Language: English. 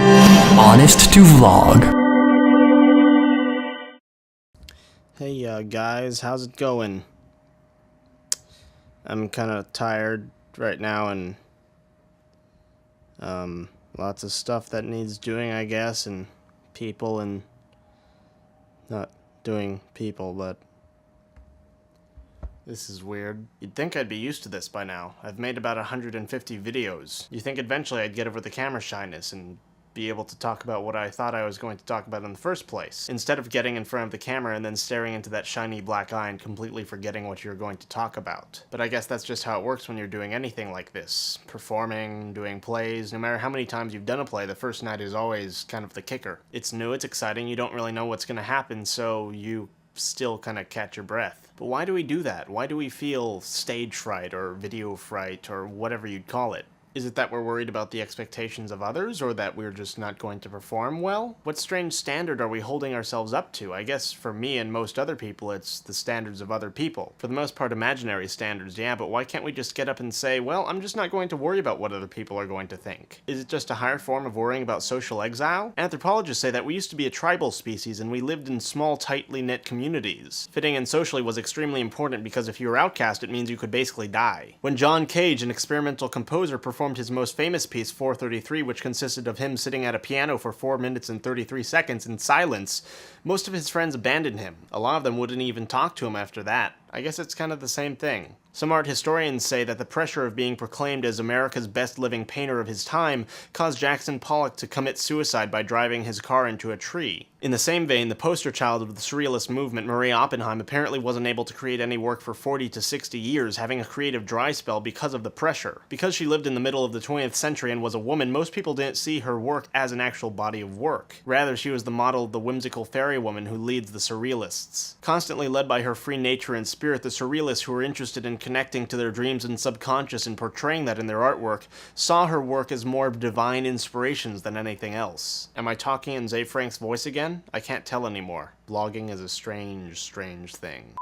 Honest to Vlog. Hey guys, how's it going? I'm kinda tired right now and lots of stuff that needs doing, I guess, and people and not doing people, but this is weird. You'd think I'd be used to this by now. I've made about 150 videos. You think eventually I'd get over the camera shyness and be able to talk about what I thought I was going to talk about in the first place, instead of getting in front of the camera and then staring into that shiny black eye and completely forgetting what you're going to talk about. But I guess that's just how it works when you're doing anything like this. Performing, doing plays, no matter how many times you've done a play, the first night is always kind of the kicker. It's new, it's exciting, you don't really know what's going to happen, so you still kind of catch your breath. But why do we do that? Why do we feel stage fright or video fright or whatever you'd call it? Is it that we're worried about the expectations of others, or that we're just not going to perform well? What strange standard are we holding ourselves up to? I guess for me and most other people, it's the standards of other people. For the most part, imaginary standards, yeah, but why can't we just get up and say, well, I'm just not going to worry about what other people are going to think? Is it just a higher form of worrying about social exile? Anthropologists say that we used to be a tribal species and we lived in small, tightly knit communities. Fitting in socially was extremely important because if you were outcast, it means you could basically die. When John Cage, an experimental composer, performed his most famous piece, 433, which consisted of him sitting at a piano for 4 minutes and 33 seconds in silence, most of his friends abandoned him. A lot of them wouldn't even talk to him after that. I guess it's kind of the same thing. Some art historians say that the pressure of being proclaimed as America's best living painter of his time caused Jackson Pollock to commit suicide by driving his car into a tree. In the same vein, the poster child of the Surrealist movement, Marie Oppenheim, apparently wasn't able to create any work for 40 to 60 years, having a creative dry spell because of the pressure. Because she lived in the middle of the 20th century and was a woman, most people didn't see her work as an actual body of work. Rather, she was the model of the whimsical fairy woman who leads the Surrealists. Constantly led by her free nature and spirit, the Surrealists, who were interested in connecting to their dreams and subconscious and portraying that in their artwork, saw her work as more divine inspirations than anything else. Am I talking in Zay Frank's voice again? I can't tell anymore. Vlogging is a strange, strange thing.